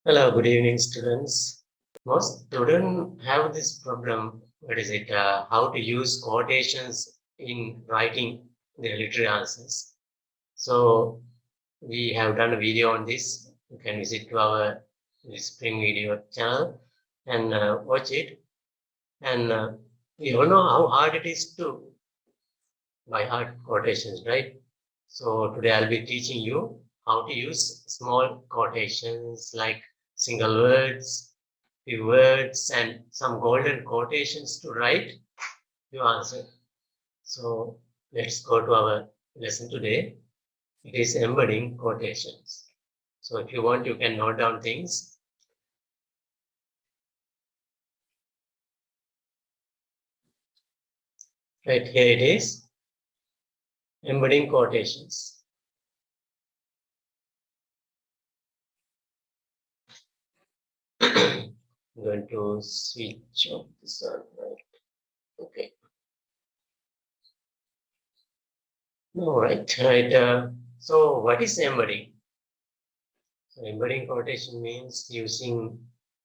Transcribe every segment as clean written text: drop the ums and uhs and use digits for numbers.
Hello, good evening, students. Most students have this problem. What is it? How to use quotations in writing their literary answers. So we have done a video on this. You can visit to our Spring video channel and watch it. And we all know how hard it is to by heart quotations, right? So today I'll be teaching you how to use small quotations like single words, few words, and some golden quotations to write your answer. So let's go to our lesson today. It is embedding quotations. So if you want, you can note down things. Right here it is, embedding quotations. I'm going to switch off this one, right? Okay. All right, right. So what is embedding? So embedding quotation means using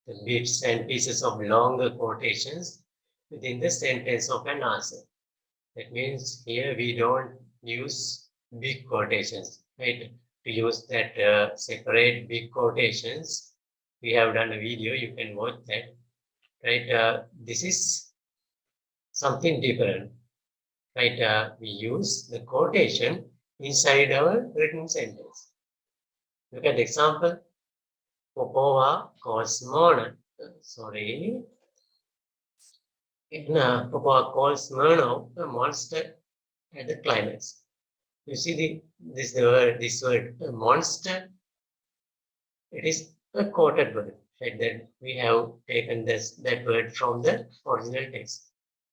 the bits and pieces of longer quotations within the sentence of an answer. That means here we don't use big quotations, right? To use that separate big quotations, we have done a video, you can watch that, right? This is something different, right? We use the quotation inside our written sentence. Look at the example. Popoa calls Mona. Sorry. Popoa calls Mona a monster at the climax. You see this word monster. It is a quoted word. Right? That we have taken that word from the original text.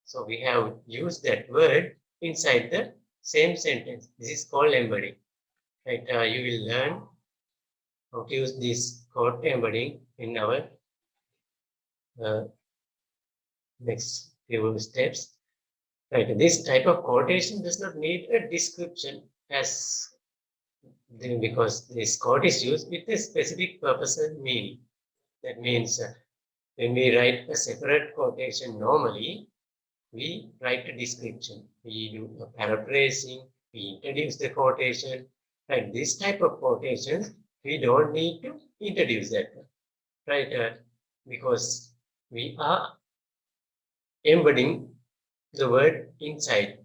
So we have used that word inside the same sentence. This is called embedding. Right? You will learn how to use this quote embedding in our uh, next few steps. Right. This type of quotation does not need a description as because this quote is used with a specific purpose and meaning. That means when we write a separate quotation, normally we write a description. We do a paraphrasing. We introduce the quotation. And this type of quotations, we don't need to introduce that, right? Because we are embedding the word inside.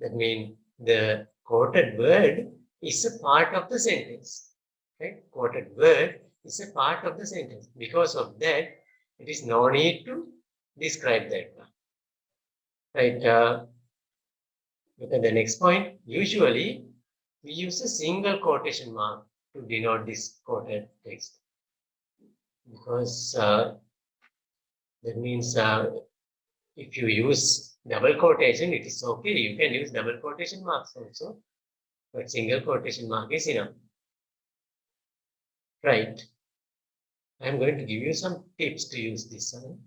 That means the quoted word is a part of the sentence. Right? Quoted word is a part of the sentence. Because of that, it is no need to describe that. Right? Look at the next point. Usually, we use a single quotation mark to denote this quoted text because that means if you use double quotation, it is okay. You can use double quotation marks also, but single quotation mark is enough. Right. I'm going to give you some tips to use this one.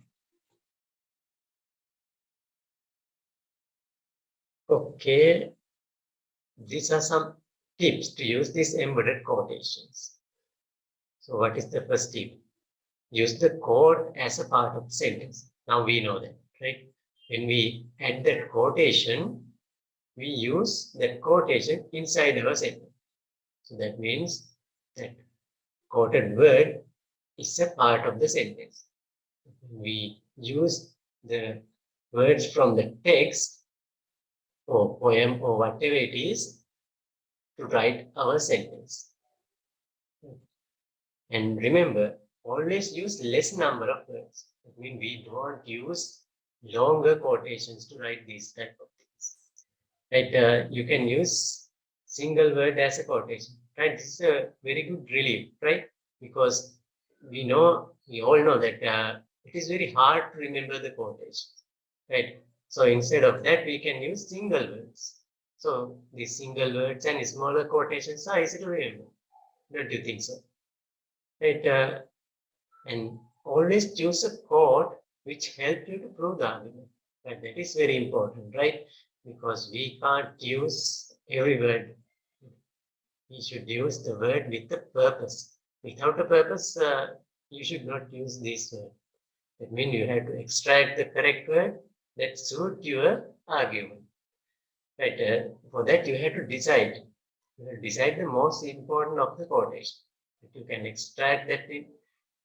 Okay, these are some tips to use these embedded quotations. So what is the first tip? Use the quote as a part of the sentence. Now we know that, right? When we add that quotation, we use that quotation inside our sentence. So that means that quoted word is a part of the sentence. We use the words from the text or poem or whatever it is to write our sentence. And remember, always use less number of words. I mean, we don't use longer quotations to write these type of things. Right? You can use single word as a quotation. Right? This is a very good relief, right? Because we all know that it is very hard to remember the quotations. Right? So instead of that, we can use single words. So these single words and smaller quotations are easy to remember. Don't you think so? Right? And always choose a quote which helps you to prove the argument. And that is very important, right? Because we can't use every word. We should use the word with a purpose, Without a purpose, you should not use this word. That means you have to extract the correct word that suit your argument. Right? For that, you have to decide. You have to decide the most important of the quotation. That you can extract that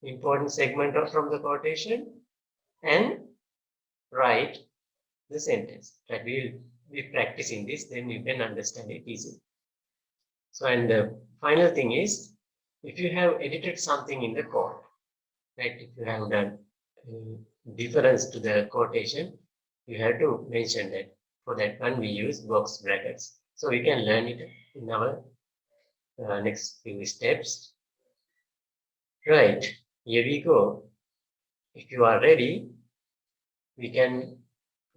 important segment from the quotation and write the sentence. That we'll be practicing this, then you can understand it easily. So, and the final thing is, if you have edited something in the code, right? If you have done difference to the quotation, you have to mention that. For that one, we use box brackets. So we can learn it in our next few steps. Right, here we go. If you are ready, we can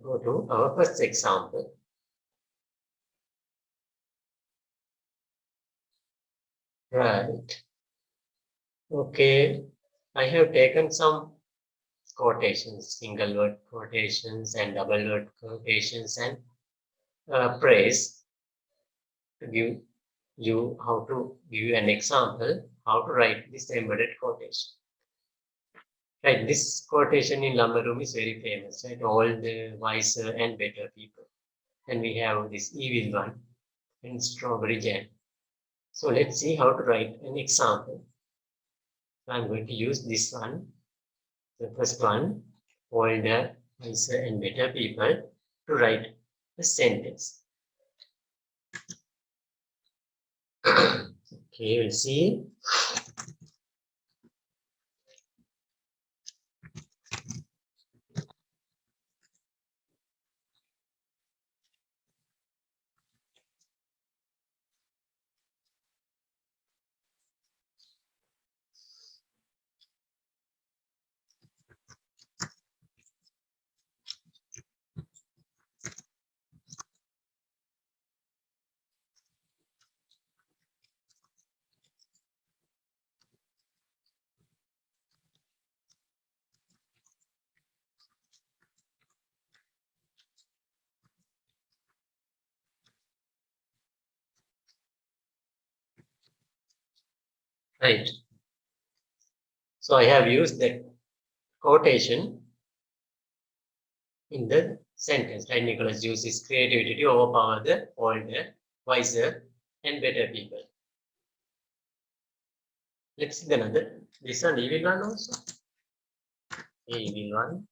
go to our first example. Right. Okay, I have taken some quotations, single word quotations and double word quotations and praise to give you how to give you an example how to write this embedded quotation. Right, this quotation in Lumber Room is very famous, right? All the wiser and better people. And we have this evil one in strawberry jam. So let's see how to write an example. I'm going to use this one, the first one, older, wiser, and better people, to write a sentence. Okay, we'll see. Right. So I have used that quotation in the sentence. Right, Nicholas uses creativity to overpower the older, wiser, and better people. Let's see another. This one, evil one also. Evil one.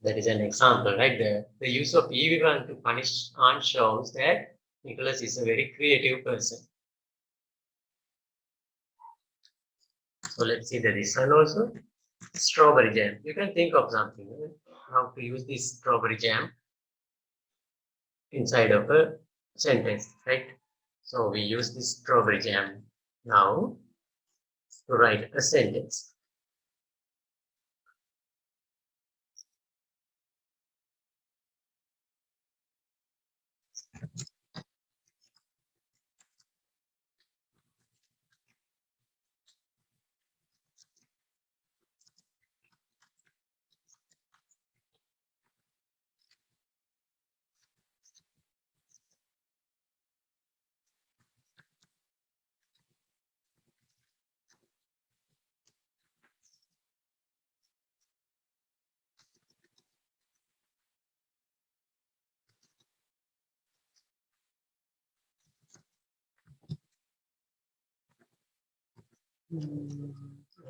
That is an example, right? The use of evil one to punish Aunt shows that Nicholas is a very creative person. So let's see the this one also. Strawberry jam. You can think of something, right? How to use this strawberry jam inside of a sentence, right? So we use this strawberry jam now to write a sentence.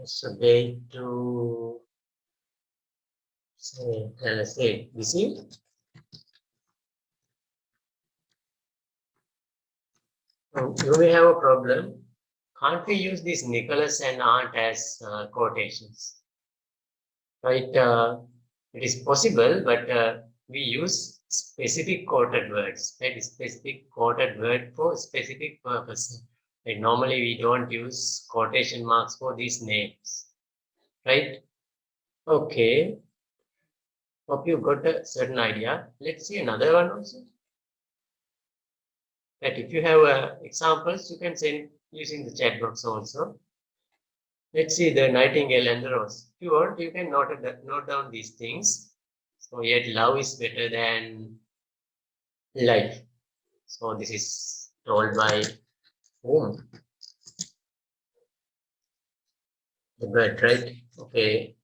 It's a way to say, let's say, you see, you may have a problem. Can't we use this Nicholas and Aunt as quotations? Right? It is possible, but we use specific quoted words, right? Specific quoted word for specific purpose. Right? Normally we don't use quotation marks for these names, right? Okay. Hope you got a certain idea. Let's see another one also. That if you have examples, you can send using the chat box also. Let's see the nightingale and the rose. If you want, you can note down these things. So yet love is better than life. So this is told by whom? The bird, right? Okay.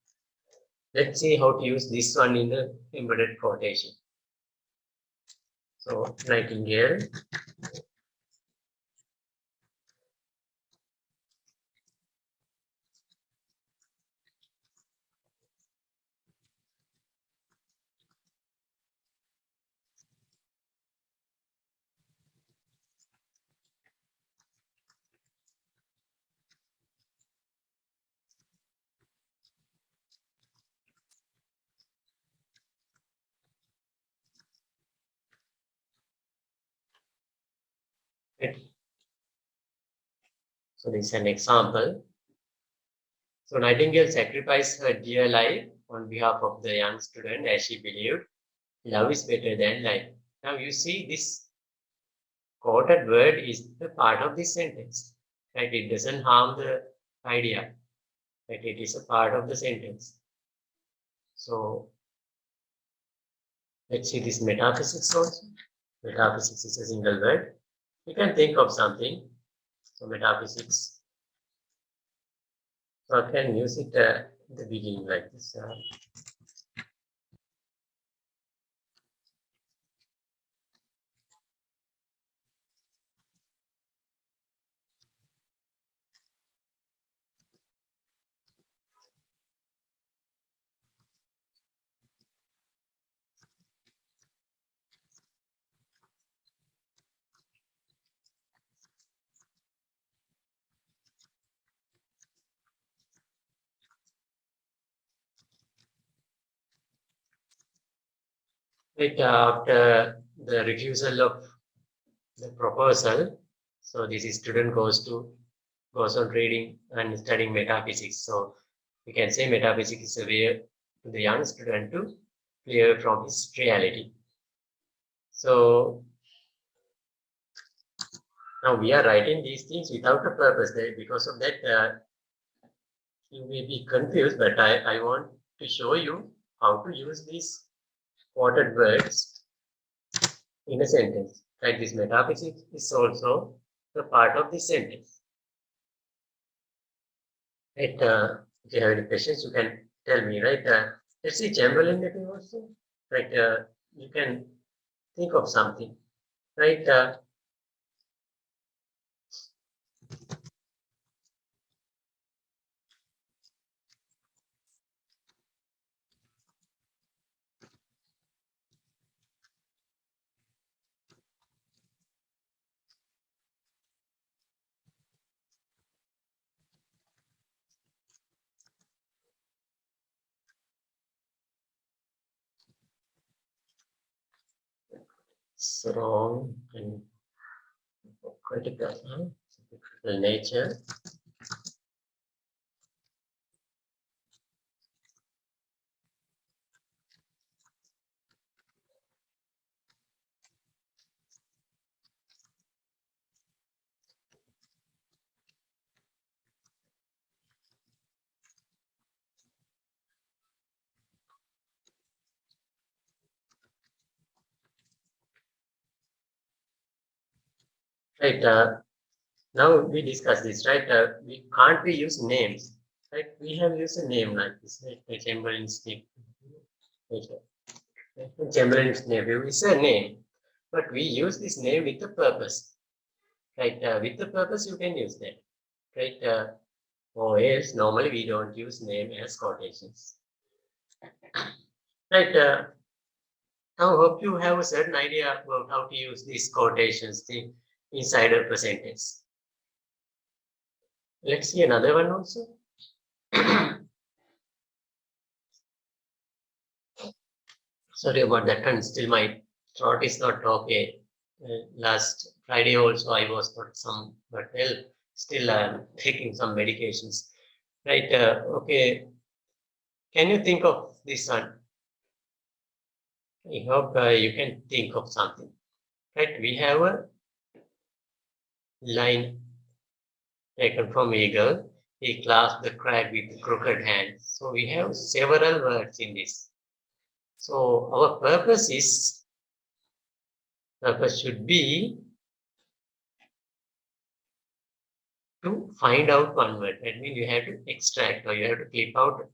Let's see how to use this one in the embedded quotation. So nightingale. Right? So this is an example. So Nightingale sacrificed her dear life on behalf of the young student as she believed love is better than life. Now you see this quoted word is the part of this sentence. Right? It doesn't harm the idea. Right? It is a part of the sentence. So let's see this metaphysics also. Metaphysics is a single word. You can think of something. So metaphysics. So I can use it at the beginning like this. Right after the refusal of the proposal, so this student goes on reading and studying metaphysics. So we can say metaphysics is a way to the young student to clear from his reality. So now we are writing these things without a purpose. Because of that, you may be confused, but I want to show you how to use these quoted words in a sentence. Right? This metaphysics is also the part of the sentence. Right? If you have any questions, you can tell me. Right? Let's see Chamberlain mapping also. Right? You can think of something. Right? Strong and critical, critical nature. Right. Now we discuss this, right? We can't we use names, right? We have used a name like this, right? The Chamberlain's name. Chamberlain's name is a name, but we use this name with a purpose, right? With the purpose, you can use that, right? Or else, normally we don't use name as quotations, right? Now, hope you have a certain idea about how to use these quotations thing inside of a sentence. Let's see another one also. Sorry about that, and still my throat is not okay. Last Friday also I was not somewhat well. Still I am taking some medications. Right, okay. Can you think of this one? I hope you can think of something. Right, we have a line taken from eagle. He clasped the crag with crooked hands. So we have several words in this. So our purpose should be to find out one word. That means you have to extract or you have to clip out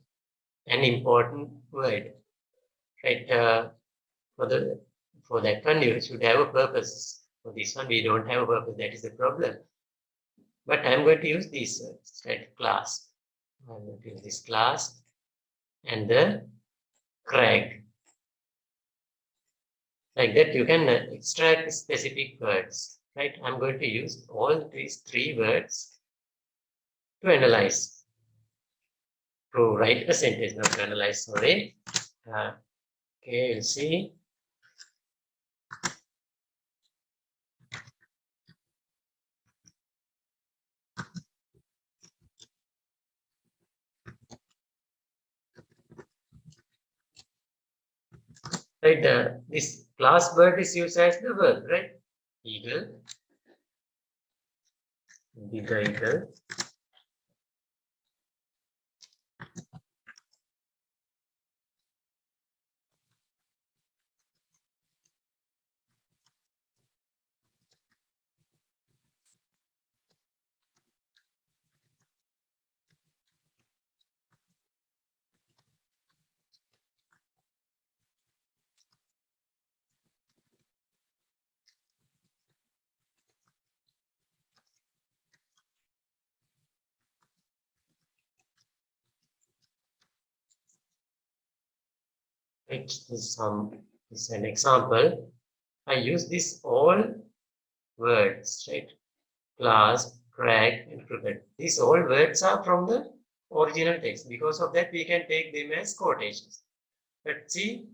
an important word. Right? For the for that one you should have a purpose. For this one we don't have a purpose. That is the problem. But I'm going to use these words. Right? Class. I'm going to use this class and the crag. Like that you can extract specific words. Right? I'm going to use all these three words to analyze, to write a sentence, not to analyze, sorry. Okay, you'll see. Right, this class word is used as the verb, right? Eagle, bigger eagle. Right, this is an example. I use this all words, right? Class, crack, and crooked. These all words are from the original text. Because of that, we can take them as quotations. But see,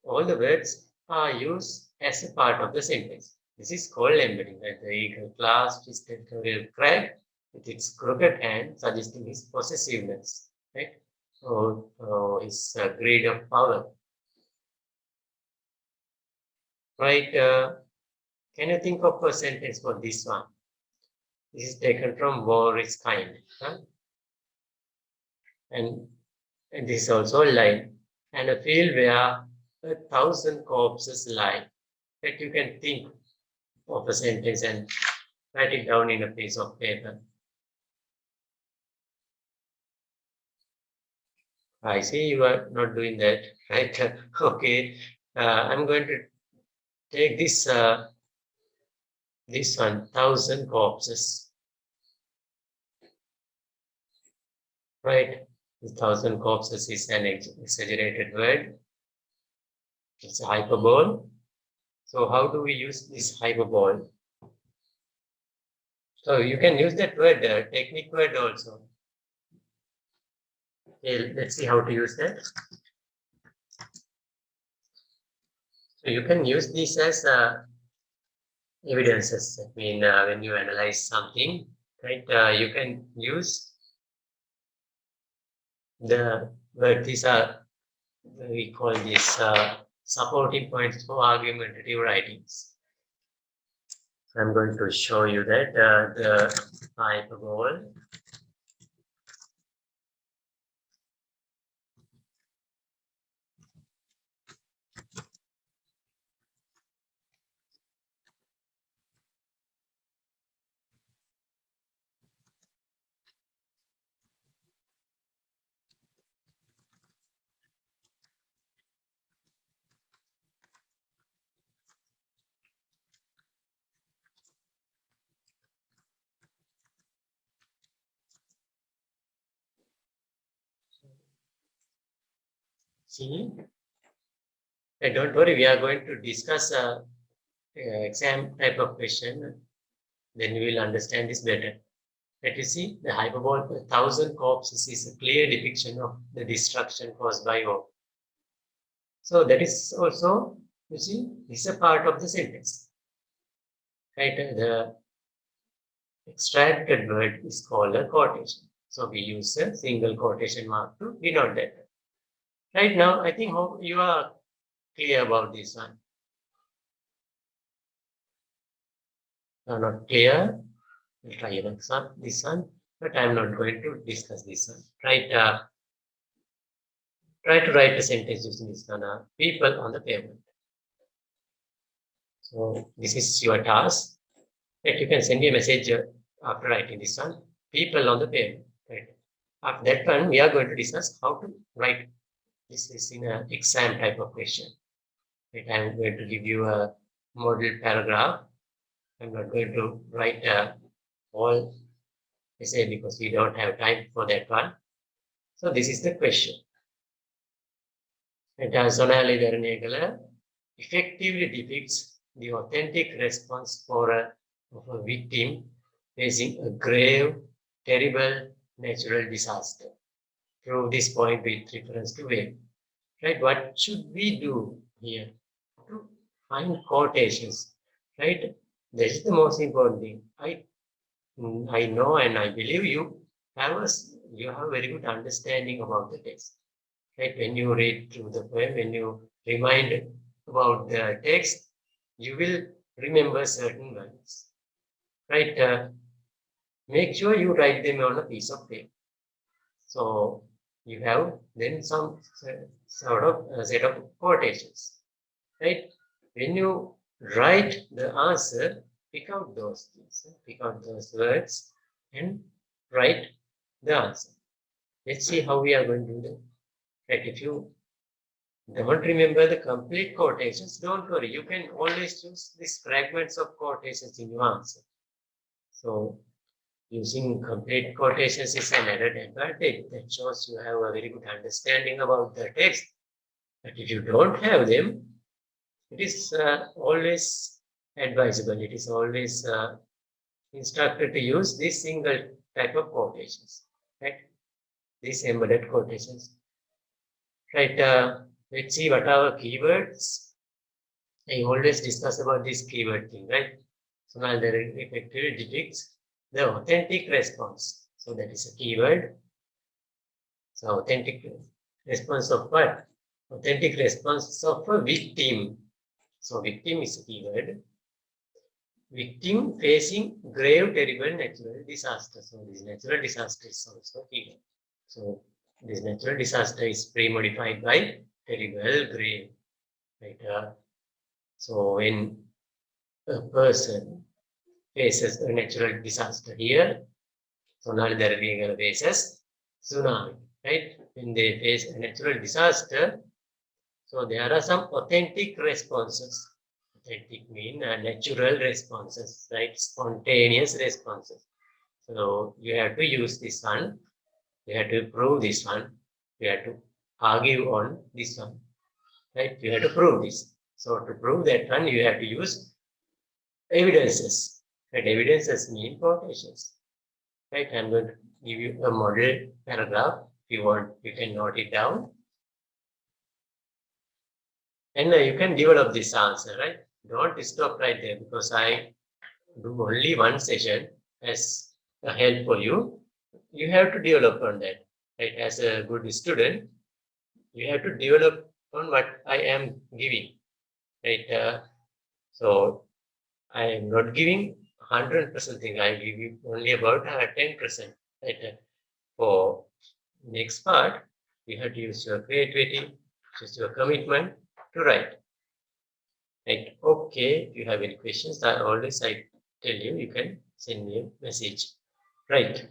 all the words are used as a part of the sentence. This is called embedding. Right? The eagle clasped his territorial crag with its crooked hand, suggesting his possessiveness, right? Or his greed of power. Right? Can you think of a sentence for this one? This is taken from War is Kind. Huh? And, and this is also a line. And a field where 1,000 corpses lie. That you can think of a sentence and write it down in a piece of paper. I see you are not doing that, right? Okay, I'm going to take this this 1,000 corpses, right? 1,000 corpses is an exaggerated word. It's a hyperbole. So how do we use this hyperbole? So you can use that word, technique word also. Okay, let's see how to use that. So you can use this as evidences. I mean, when you analyze something, right, you can use the word. These are, we call this supporting points for argumentative writings. I'm going to show you that the hyperbole. See, don't worry, we are going to discuss exam type of question, then we will understand this better. Let you see, the hyperbole 1,000 corpses is a clear depiction of the destruction caused by war. So that is also You see, this is a part of the sentence. Right? The extracted word is called a quotation. So we use a single quotation mark to denote that. Right now, I think you are clear about this one. You are not clear? We'll try this one, but I'm not going to discuss this one. Right? Try to write a sentence using this one. People on the pavement. So this is your task. Right? You can send me a message after writing this one. People on the pavement. Right? After that one, we are going to discuss how to write. This is in an exam type of question. Right? I'm going to give you a model paragraph. I'm not going to write all essay because we don't have time for that one. So this is the question. Sonali Dharanegala effectively depicts the authentic response of a victim facing a grave, terrible natural disaster. Prove this point with reference to where. Right? What should we do here? To find quotations. Right? That is the most important thing. I know and I believe you have a very good understanding about the text. Right? When you read through the poem, when you remind about the text, you will remember certain words. Right? Make sure you write them on a piece of paper. So you have then some sort of set of quotations. Right? When you write the answer, pick out those things, pick out those words, and write the answer. Let's see how we are going to do that. Right? If you don't remember the complete quotations, don't worry. You can always use these fragments of quotations in your answer. So using complete quotations is an added advantage that shows you have a very good understanding about the text. But if you don't have them, it is always advisable. It is always instructed to use this single type of quotations, right? These embedded quotations, right? Let's see what are keywords. I always discuss about this keyword thing, right? So now the effectively depicts the authentic response. So that is a keyword. So authentic response of what? Authentic response of a victim. So victim is a keyword. Victim facing grave, terrible natural disaster. So this natural disaster is also keyword. So this natural disaster is pre-modified by terrible, grave. Right? So when a person faces a natural disaster here, so now the faces tsunami, right? When they face a natural disaster, so there are some authentic responses. Authentic mean natural responses, right? Spontaneous responses. So you have to use this one. You have to prove this one. You have to argue on this one, right? You have to prove this. So to prove that one, you have to use evidences. Right? Evidences mean quotations. Right? I'm going to give you a model paragraph. If you want, you can note it down. And you can develop this answer, right? Don't stop right there because I do only one session as a help for you. You have to develop on that, right? As a good student, you have to develop on what I am giving, right? So I am not giving 100% thing. I give you only about 10%, right? For next part, you have to use your creativity, use your commitment to write. Right? Okay, if you have any questions, I tell you, you can send me a message. Right?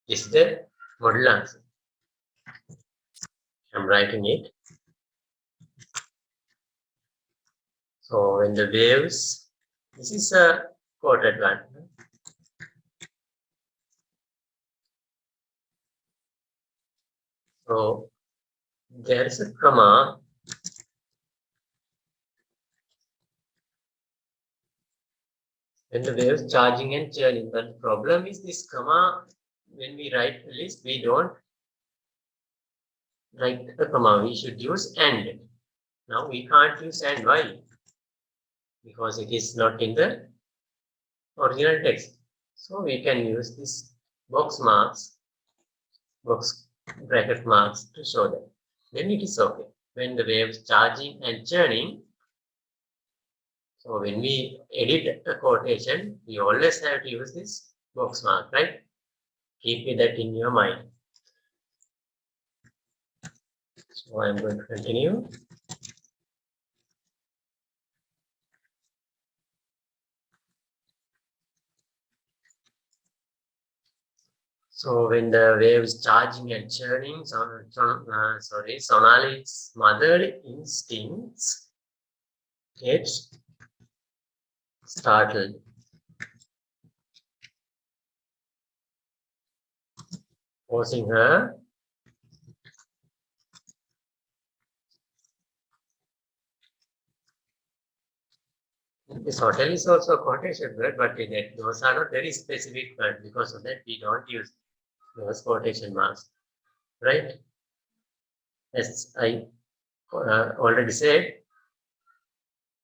This is the model answer. I'm writing it. So when the waves, this is a quoted one. So there is a comma. When the waves charging and churning, but the problem is this comma. When we write list, we don't write a comma. We should use and. Now we can't use and while because it is not in the original text. So we can use this box marks, box bracket marks to show that. Then it is okay. When the wave is charging and churning, so when we edit a quotation, we always have to use this box mark, right? Keep that in your mind. So I'm going to continue. So when the wave is charging and churning, Sonali's motherly instincts get startled. Forcing her this hotel is also a quotation word, but those are not very specific words. Because of that, we don't use those quotation marks, right? As I already said,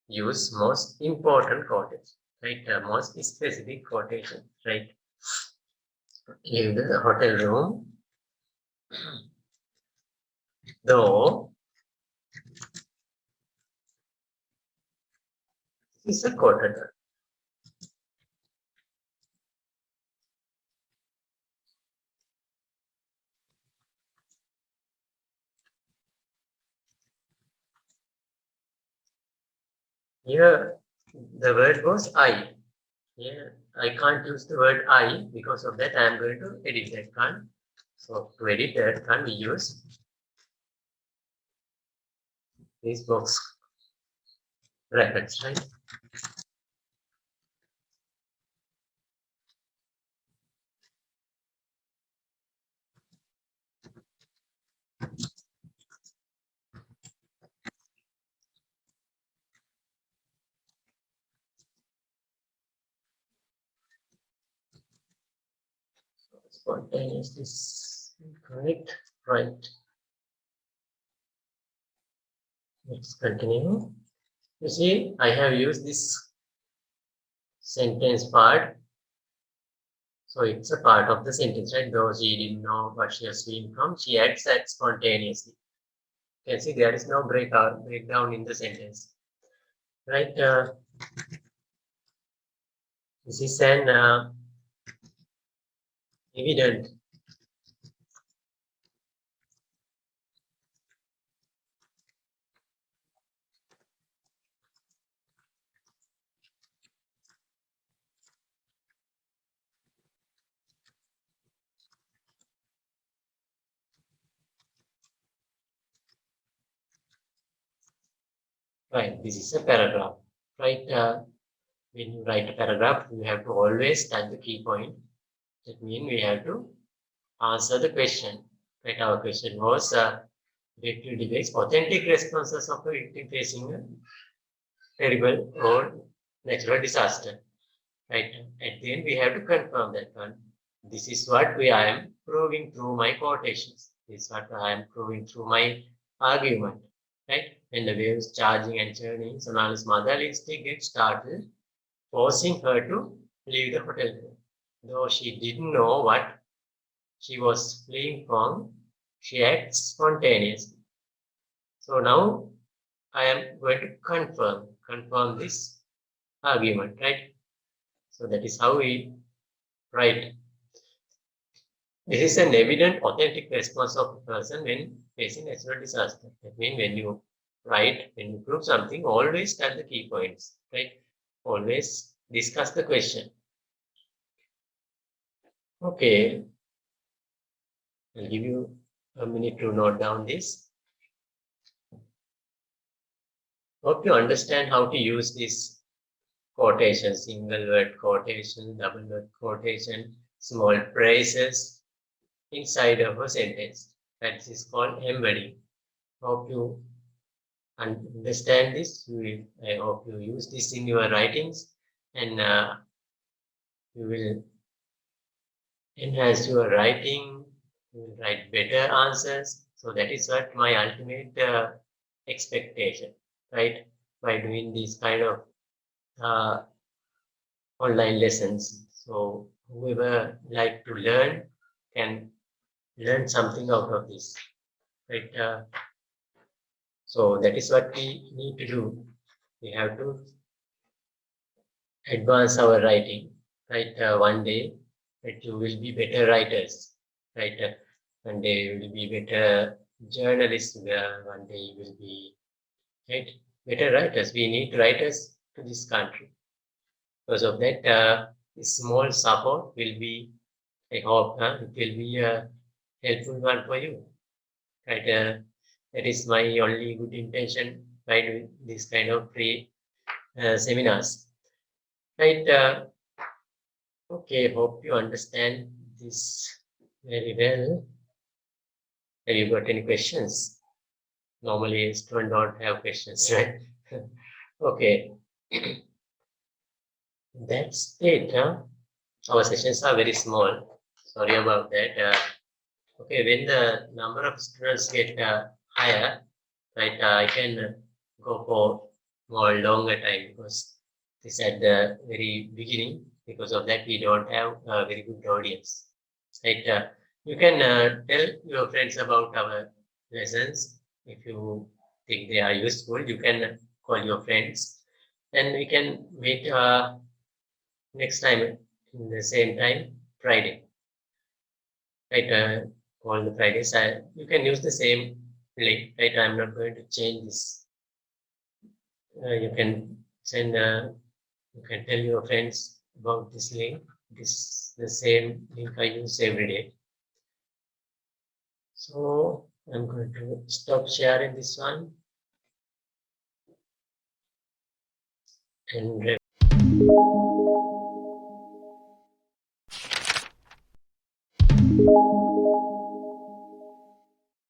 use most important quotation, right? Most specific quotation, right? Leave the hotel room, though is a quoted word. Here, the word was I. Here, I can't use the word I. Because of that, I am going to edit that can. So, to edit that can we use these box brackets, right? Spontaneous is correct, right? Let's continue. You see, I have used this sentence part. So it's a part of the sentence, right? Though she didn't know what she was doing from, she adds that spontaneously. You can see there is no breakdown in the sentence, right? This is an evident. Right, this is a paragraph, right? When you write a paragraph, you have to always touch the key point. That means we have to answer the question. Right, our question was directly debates authentic responses of a victim facing a terrible or natural disaster. Right, at the end we have to confirm that one. This is what I am proving through my quotations. This is what I am proving through my argument. Right, when the waves charging and churning, Sonali's mother instinct gets started, forcing her to leave the hotel room. Though she didn't know what she was fleeing from, she acts spontaneously. So now I am going to confirm this argument, right? So that is how we write. This is an evident, authentic response of a person when facing natural disaster. That means when you write, when you prove something, always tell the key points, right? Always discuss the question. Okay, I'll give you a minute to note down this. Hope you understand how to use this quotation, single word quotation, double word quotation, small phrases inside of a sentence. That is called embedding. Hope you understand this. I hope you use this in your writings and you will enhance your writing, you will write better answers. So that is what my ultimate expectation, right? By doing these kind of online lessons. So whoever like to learn can learn something out of this, right? So that is what we need to do. We have to advance our writing, right? One day that you will be better writers, right? One day you will be better journalists. One day you will be, right, better writers. We need writers to this country. Because of that, small support will be, I hope, it will be a helpful one for you, right? That is my only good intention by doing this kind of free seminars, right? Okay, hope you understand this very well. Have you got any questions? Normally, students don't have questions, right? Okay, that's it. Huh? Our sessions are very small. Sorry about that. Okay, when the number of students get higher, right, I can go for more longer time because this at the very beginning. Because of that, we don't have a very good audience. Right, you can tell your friends about our lessons if you think they are useful. You can call your friends, and we can meet next time in the same time, Friday. Right, all the Fridays. You can use the same link. Right, I'm not going to change this. You can send. You can tell your friends about this link. This the same link I use every day. So I'm going to stop sharing this one and